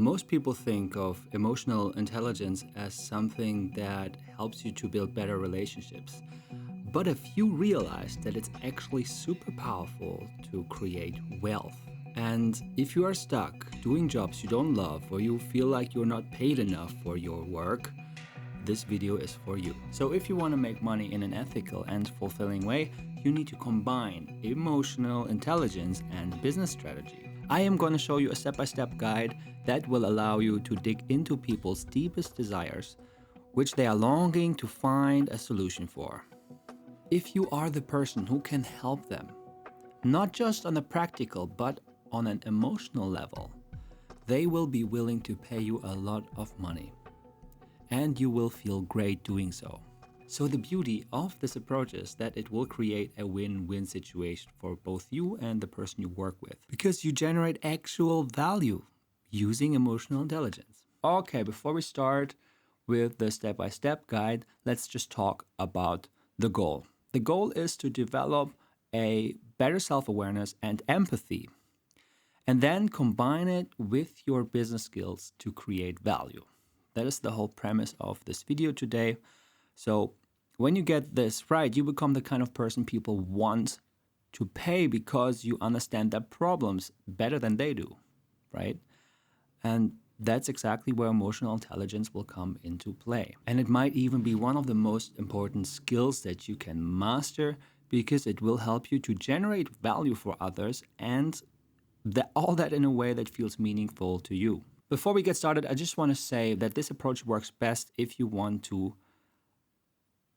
Most people think of emotional intelligence as something that helps you to build better relationships. But if you realize that it's actually super powerful to create wealth, and if you are stuck doing jobs you don't love or you feel like you're not paid enough for your work, this video is for you. So if you want to make money in an ethical and fulfilling way, you need to combine emotional intelligence and business strategy. I am going to show you a step-by-step guide that will allow you to dig into people's deepest desires, which they are longing to find a solution for. If you are the person who can help them, not just on a practical but on an emotional level, they will be willing to pay you a lot of money. And you will feel great doing so. So the beauty of this approach is that it will create a win-win situation for both you and the person you work with, because you generate actual value using emotional intelligence. Okay, before we start with the step-by-step guide, let's just talk about the goal. The goal is to develop a better self-awareness and empathy, and then combine it with your business skills to create value. That is the whole premise of this video today. So when you get this right, you become the kind of person people want to pay because you understand their problems better than they do, right? And that's exactly where emotional intelligence will come into play. And it might even be one of the most important skills that you can master, because it will help you to generate value for others and all that in a way that feels meaningful to you. Before we get started, I just want to say that this approach works best if you want to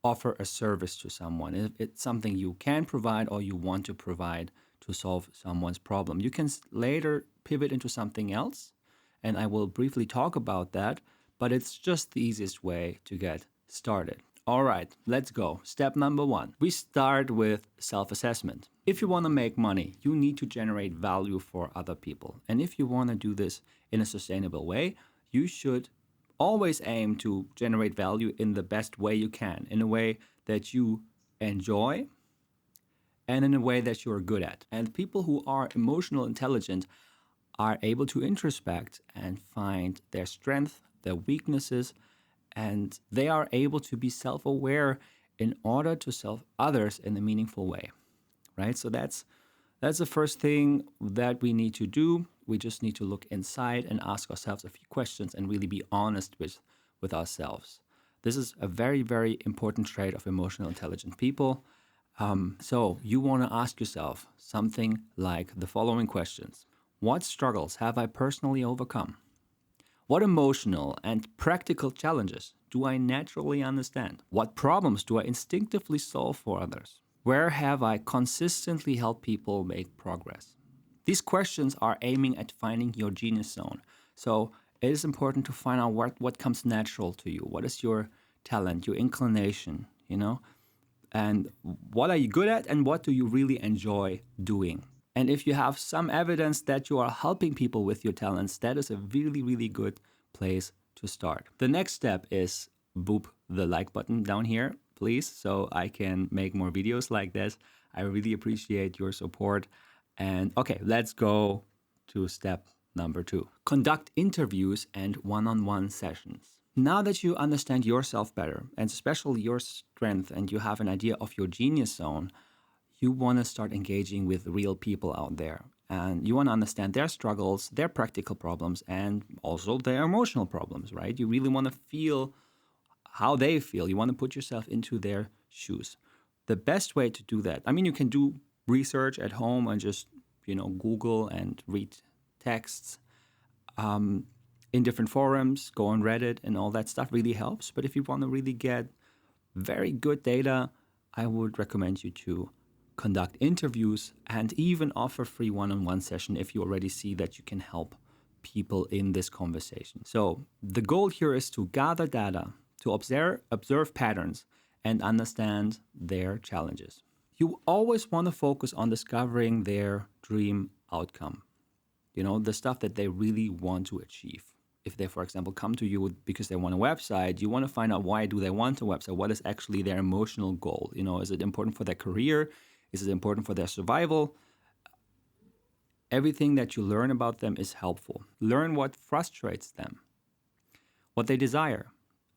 offer a service to someone. If it's something you can provide or you want to provide to solve someone's problem. You can later pivot into something else, and I will briefly talk about that, but it's just the easiest way to get started. All right, let's go. Step number 1. We start with self-assessment. If you want to make money, you need to generate value for other people. And if you want to do this in a sustainable way, you should always aim to generate value in the best way you can, in a way that you enjoy and in a way that you're good at. And people who are emotional intelligent are able to introspect and find their strength, their weaknesses, and they are able to be self-aware in order to serve others in a meaningful way, right? So that's the first thing that we need to do. We just need to look inside and ask ourselves a few questions and really be honest with ourselves. This is a very, very important trait of emotional intelligent people. So you want to ask yourself something like the following questions. What struggles have I personally overcome? What emotional and practical challenges do I naturally understand? What problems do I instinctively solve for others? Where have I consistently helped people make progress? These questions are aiming at finding your genius zone. So it is important to find out what comes natural to you. What is your talent, your inclination, and what are you good at and what do you really enjoy doing? And if you have some evidence that you are helping people with your talents, that is a really, really good place to start. The next step is boop the like button down here, please, so I can make more videos like this. I really appreciate your support. And okay, let's go to step number 2. Conduct interviews and one-on-one sessions. Now that you understand yourself better, and especially your strength, and you have an idea of your genius zone, you want to start engaging with real people out there. And you want to understand their struggles, their practical problems, and also their emotional problems, right? You really want to feel how they feel. You want to put yourself into their shoes. The best way to do that, you can do research at home and just, Google and read texts in different forums, go on Reddit, and all that stuff really helps. But if you want to really get very good data, I would recommend you to conduct interviews and even offer free one-on-one session if you already see that you can help people in this conversation. So the goal here is to gather data, to observe patterns, and understand their challenges. You always want to focus on discovering their dream outcome, the stuff that they really want to achieve. If they, for example, come to you because they want a website, you want to find out why do they want a website? What is actually their emotional goal? Is it important for their career? Is it important for their survival? Everything that you learn about them is helpful. Learn what frustrates them, what they desire,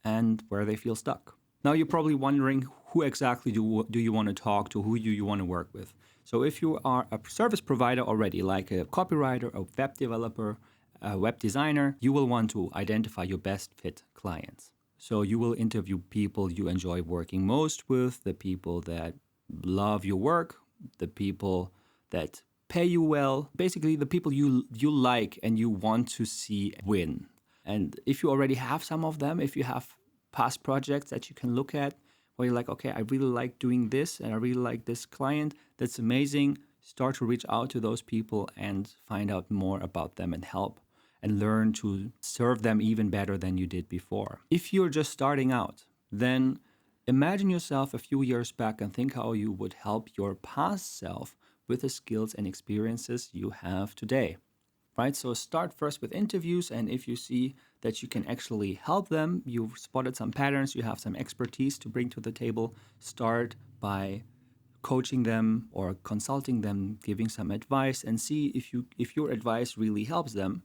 and where they feel stuck. Now you're probably wondering who exactly do you want to talk to, who do you want to work with. So if you are a service provider already, like a copywriter, a web developer, a web designer, you will want to identify your best fit clients. So you will interview people you enjoy working most with, the people that love your work, the people that pay you well, basically the people you like and you want to see win. And if you already have some of them, if you have past projects that you can look at where you're like, okay, I really like doing this and I really like this client, that's amazing. Start to reach out to those people and find out more about them and help and learn to serve them even better than you did before. If you're just starting out, then imagine yourself a few years back and think how you would help your past self with the skills and experiences you have today. Right? So start first with interviews, and if you see that you can actually help them, you've spotted some patterns, you have some expertise to bring to the table, start by coaching them or consulting them, giving some advice, and see if your advice really helps them.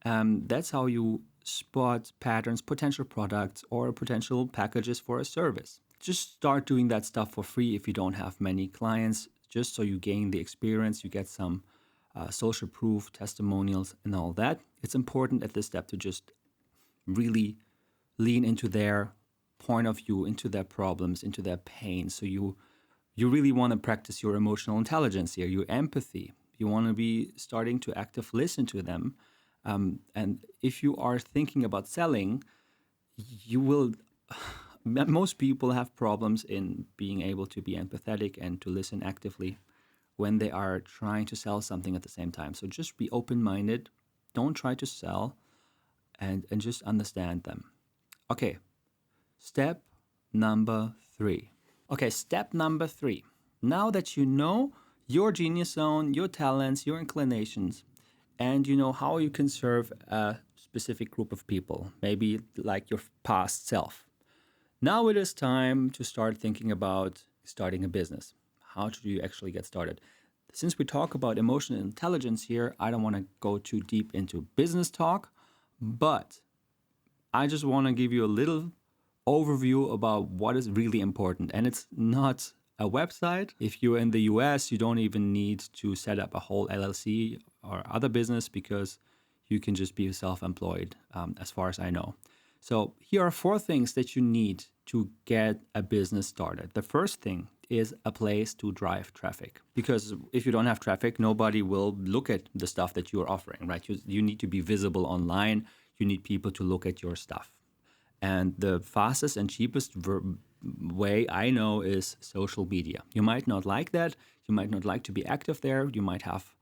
That's how you spot patterns, potential products, or potential packages for a service. Just start doing that stuff for free if you don't have many clients, just so you gain the experience, you get some social proof, testimonials, and all that. It's important at this step to just really lean into their point of view, into their problems, into their pain. So you really want to practice your emotional intelligence here, your empathy. You want to be starting to active listen to them. And if you are thinking about selling, you will. Most people have problems in being able to be empathetic and to listen actively when they are trying to sell something at the same time. So just be open-minded. Don't try to sell and just understand them. Okay, step number 3. Okay, step number 3. Now that you know your genius zone, your talents, your inclinations, and you know how you can serve a specific group of people, maybe like your past self. Now it is time to start thinking about starting a business. How do you actually get started? Since we talk about emotional intelligence here, I don't want to go too deep into business talk, but I just want to give you a little overview about what is really important. And it's not a website. If you're in the US, you don't even need to set up a whole LLC or other business because you can just be self-employed, as far as I know. So here are 4 things that you need to get a business started. The first thing is a place to drive traffic. Because if you don't have traffic, nobody will look at the stuff that you are offering, right? You need to be visible online. You need people to look at your stuff. And the fastest and cheapest way I know is social media. You might not like that. You might not like to be active there. You might have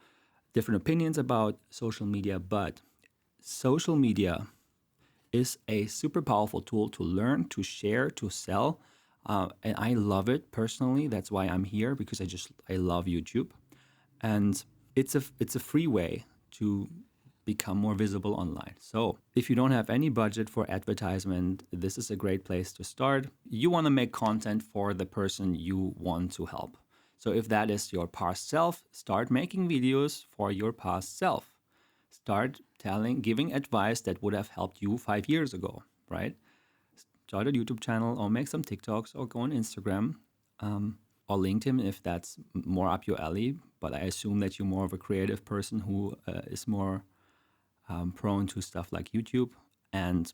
different opinions about social media, but social media is a super powerful tool to learn, to share, to sell. And I love it personally. That's why I'm here, because I love YouTube. And it's a free way to become more visible online. So if you don't have any budget for advertisement, this is a great place to start. You want to make content for the person you want to help. So if that is your past self, start making videos for your past self. Start giving advice that would have helped you 5 years ago, right? Start a YouTube channel or make some TikToks or go on Instagram or LinkedIn if that's more up your alley. But I assume that you're more of a creative person who is more prone to stuff like YouTube. And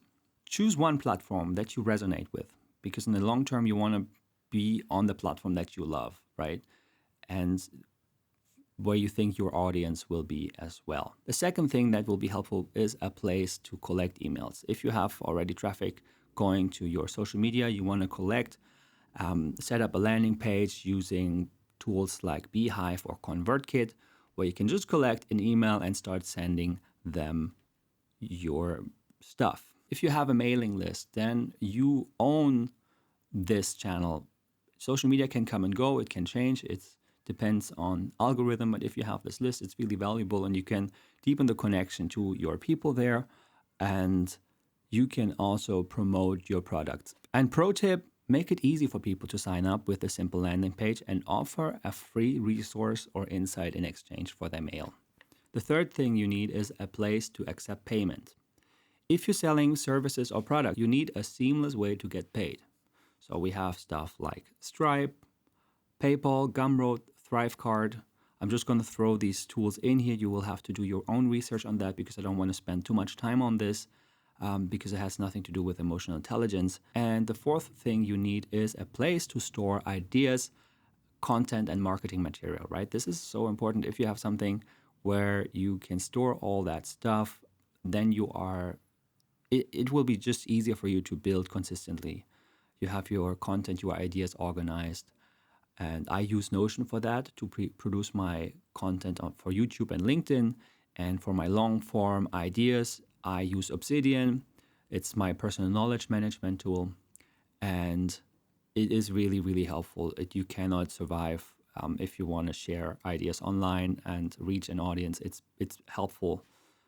choose one platform that you resonate with, because in the long term, you want to be on the platform that you love, right? And where you think your audience will be as well. The second thing that will be helpful is a place to collect emails. If you have already traffic going to your social media, you want to collect, set up a landing page using tools like Beehive or ConvertKit, where you can just collect an email and start sending them your stuff. If you have a mailing list, then you own this channel. Social media can come and go, it can change, it depends on algorithm, but if you have this list, it's really valuable and you can deepen the connection to your people there, and you can also promote your products. And pro tip, make it easy for people to sign up with a simple landing page and offer a free resource or insight in exchange for their mail. The third thing you need is a place to accept payment. If you're selling services or products, you need a seamless way to get paid. So we have stuff like Stripe, PayPal, Gumroad, Thrivecard. I'm just going to throw these tools in here. You will have to do your own research on that because I don't want to spend too much time on this because it has nothing to do with emotional intelligence. And the fourth thing you need is a place to store ideas, content, and marketing material, right? This is so important. If you have something where you can store all that stuff, then it will be just easier for you to build consistently. You have your content, your ideas organized. And I use Notion for that to produce my content for YouTube and LinkedIn. And for my long form ideas, I use Obsidian. It's my personal knowledge management tool. And it is really, really helpful. You cannot survive if you want to share ideas online and reach an audience. It's helpful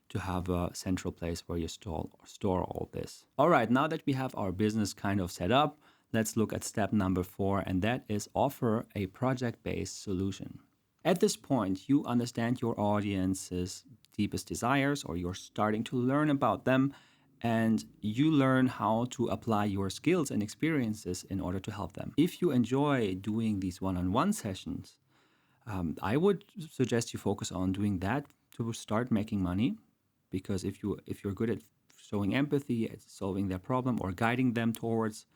to have a central place where you store all this. All right, now that we have our business kind of set up, let's look at step number 4, and that is offer a project-based solution. At this point, you understand your audience's deepest desires, or you're starting to learn about them, and you learn how to apply your skills and experiences in order to help them. If you enjoy doing these one-on-one sessions, I would suggest you focus on doing that to start making money, because if you're good at showing empathy, at solving their problem, or guiding them towards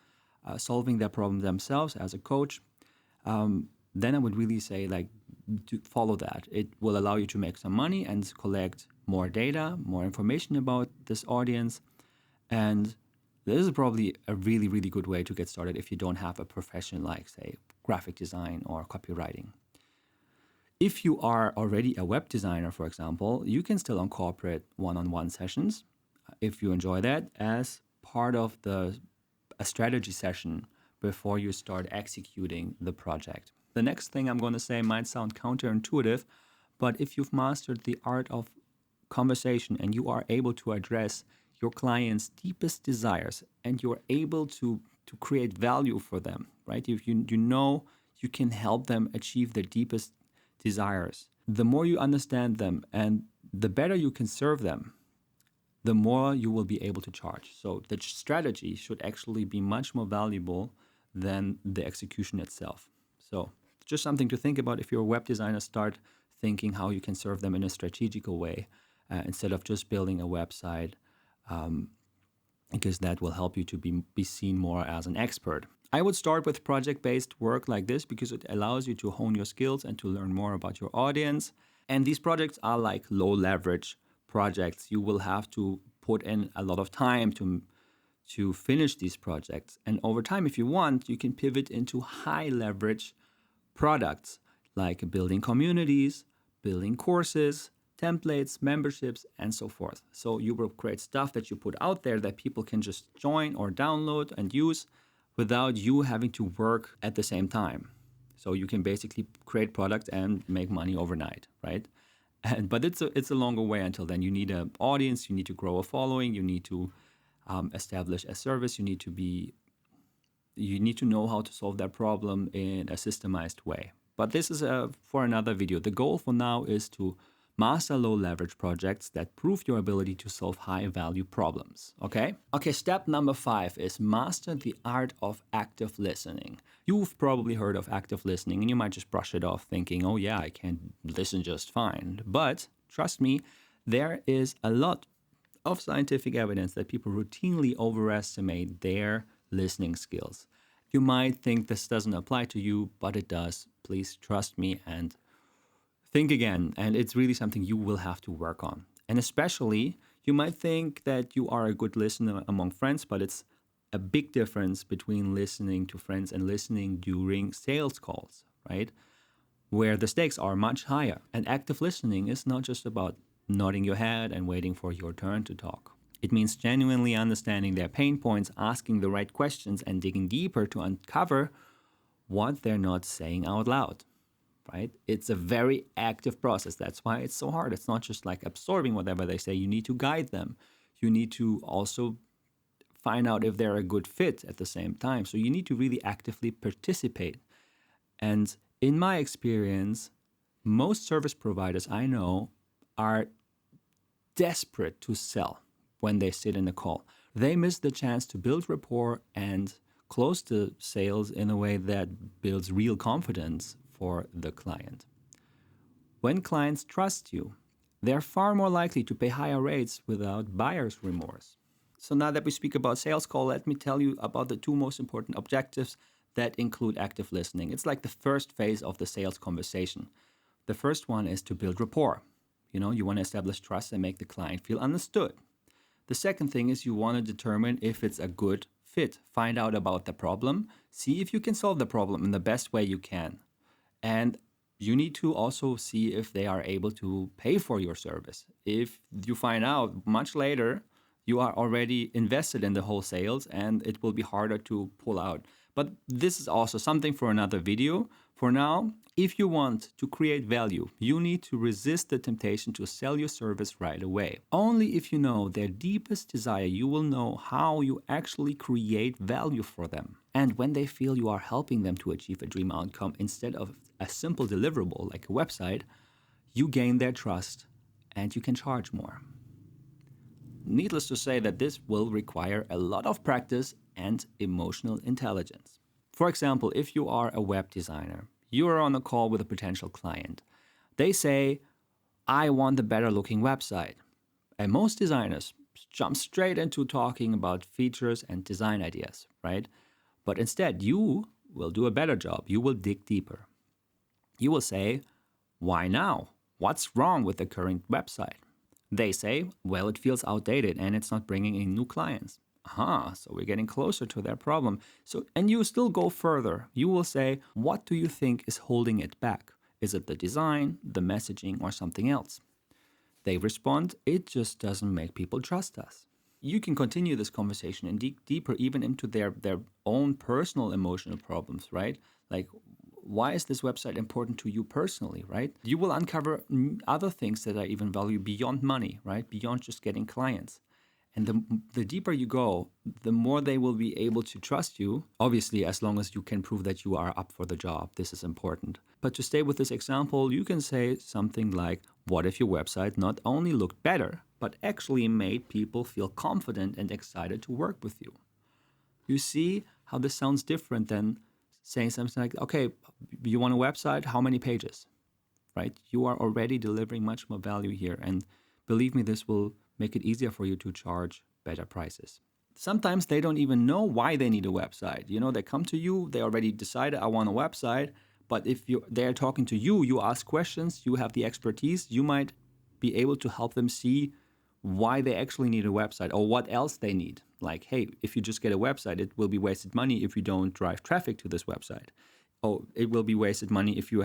solving their problem themselves as a coach, then I would really say to follow that. It will allow you to make some money and collect more data, more information about this audience. And this is probably a really, really good way to get started if you don't have a profession like, say, graphic design or copywriting. If you are already a web designer, for example, you can still incorporate one-on-one sessions, if you enjoy that, as part of a strategy session before you start executing the project. The next thing I'm going to say might sound counterintuitive, but if you've mastered the art of conversation and you are able to address your client's deepest desires and you're able to create value for them, right? If you know you can help them achieve their deepest desires, the more you understand them and the better you can serve them, the more you will be able to charge. So the strategy should actually be much more valuable than the execution itself. So just something to think about. If you're a web designer, start thinking how you can serve them in a strategical way instead of just building a website, because that will help you to be seen more as an expert. I would start with project-based work like this because it allows you to hone your skills and to learn more about your audience. And these projects are like low leverage projects. You will have to put in a lot of time to finish these projects. And over time, if you want, you can pivot into high leverage products like building communities, building courses, templates, memberships, and so forth. So you will create stuff that you put out there that people can just join or download and use without you having to work at the same time. So you can basically create products and make money overnight, right? But it's a longer way until then. You need an audience, you need to grow a following, you need to establish a service, you need to know how to solve that problem in a systemized way. But this is for another video. The goal for now is to master low leverage projects that prove your ability to solve high value problems. Okay, step number 5 is master the art of active listening. You've probably heard of active listening and you might just brush it off thinking, oh yeah, I can listen just fine. But trust me, there is a lot of scientific evidence that people routinely overestimate their listening skills. You might think this doesn't apply to you, but it does. Please trust me and think again, and it's really something you will have to work on. And especially, you might think that you are a good listener among friends, but it's a big difference between listening to friends and listening during sales calls, right? Where the stakes are much higher. And active listening is not just about nodding your head and waiting for your turn to talk. It means genuinely understanding their pain points, asking the right questions, and digging deeper to uncover what they're not saying out loud. Right? It's a very active process. That's why it's so hard. It's not just like absorbing whatever they say. You need to guide them. You need to also find out if they're a good fit at the same time. So you need to really actively participate. And in my experience, most service providers I know are desperate to sell when they sit in a call. They miss the chance to build rapport and close the sales in a way that builds real confidence for the client. When clients trust you, they're far more likely to pay higher rates without buyer's remorse. So now that we speak about sales call, let me tell you about the two most important objectives that include active listening. It's like the first phase of the sales conversation. The first one is to build rapport. You want to establish trust and make the client feel understood. The second thing is you want to determine if it's a good fit. Find out about the problem. See if you can solve the problem in the best way you can. And you need to also see if they are able to pay for your service. If you find out much later, you are already invested in the whole sales and it will be harder to pull out. But this is also something for another video. For now, if you want to create value, you need to resist the temptation to sell your service right away. Only if you know their deepest desire, you will know how you actually create value for them. And when they feel you are helping them to achieve a dream outcome instead of a simple deliverable like a website, you gain their trust and you can charge more. Needless to say that this will require a lot of practice and emotional intelligence. For example, if you are a web designer, you are on a call with a potential client. They say, I want a better looking website. And most designers jump straight into talking about features and design ideas, right? But instead, you will do a better job. You will dig deeper. You will say, why now? What's wrong with the current website? They say, well, it feels outdated and it's not bringing in new clients. So we're getting closer to their problem. And you still go further. You will say, what do you think is holding it back? Is it the design, the messaging, or something else? They respond, it just doesn't make people trust us. You can continue this conversation and dig deeper even into their own personal emotional problems, right? Like, why is this website important to you personally, right? You will uncover other things that are even value beyond money, right? Beyond just getting clients. And the deeper you go, the more they will be able to trust you, obviously, as long as you can prove that you are up for the job. This is important. But to stay with this example, you can say something like, what if your website not only looked better, but actually made people feel confident and excited to work with you? You see how this sounds different than saying something like, okay, you want a website? How many pages? Right? You are already delivering much more value here. And believe me, this will make it easier for you to charge better prices. Sometimes they don't even know why they need a website. They come to you, they already decided, I want a website. But if they're talking to you, you ask questions, you have the expertise, you might be able to help them see why they actually need a website or what else they need. Like, hey, if you just get a website, it will be wasted money if you don't drive traffic to this website. Oh, it will be wasted money if you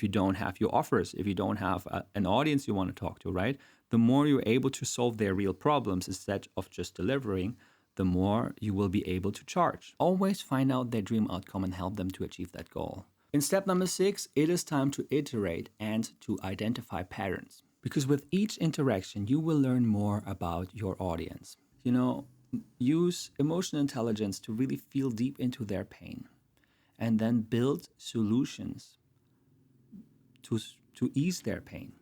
don't have your offers, if you don't have an audience you want to talk to, right? The more you're able to solve their real problems instead of just delivering, the more you will be able to charge. Always find out their dream outcome and help them to achieve that goal. In step number 6, it is time to iterate and to identify patterns. Because with each interaction, you will learn more about your audience. Use emotional intelligence to really feel deep into their pain and then build solutions to ease their pain.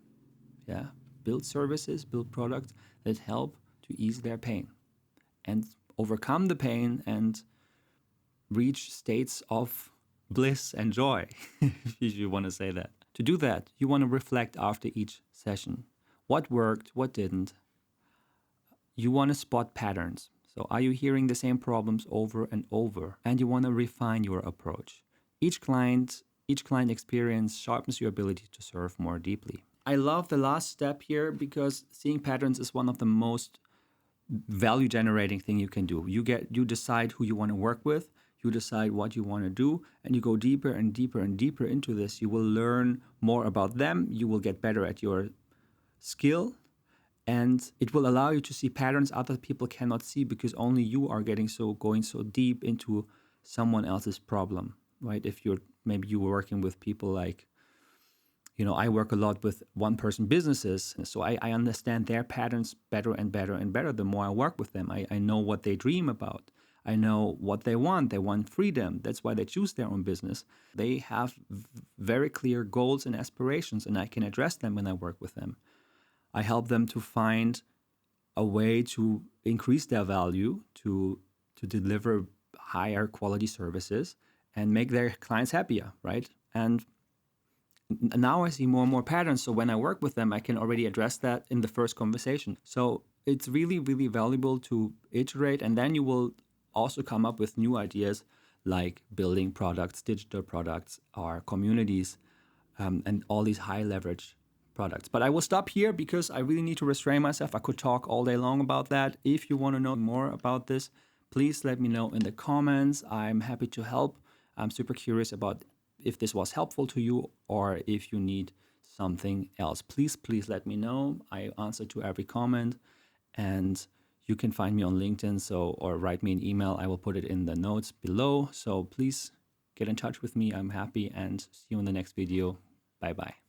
Yeah, build services, build products that help to ease their pain and overcome the pain and reach states of bliss and joy, if you want to say that. To do that, you want to reflect after each session. What worked, what didn't? You want to spot patterns. So are you hearing the same problems over and over? And you want to refine your approach. Each client experience sharpens your ability to serve more deeply. I love the last step here because seeing patterns is one of the most value generating thing you can do. You decide who you want to work with, you decide what you want to do, and you go deeper and deeper and deeper into this. You will learn more about them, you will get better at your skill, and it will allow you to see patterns other people cannot see because only you are going so deep into someone else's problem, right? If you're working with people like, I work a lot with one-person businesses, so I understand their patterns better and better and better the more I work with them. I know what they dream about. I know what they want. They want freedom. That's why they choose their own business. They have very clear goals and aspirations, and I can address them when I work with them. I help them to find a way to increase their value, to deliver higher quality services and make their clients happier, right? And now I see more and more patterns. So when I work with them, I can already address that in the first conversation. So it's really, really valuable to iterate, and then you will also come up with new ideas like building products, digital products, or communities, and all these high leverage products. But I will stop here because I really need to restrain myself. I could talk all day long about that. If you want to know more about this, please let me know in the comments. I'm happy to help. I'm super curious about if this was helpful to you or if you need something else. Please let me know. I answer to every comment, and you can find me on LinkedIn, or write me an email. I will put it in the notes below. So please get in touch with me. I'm happy, and see you in the next video. Bye bye.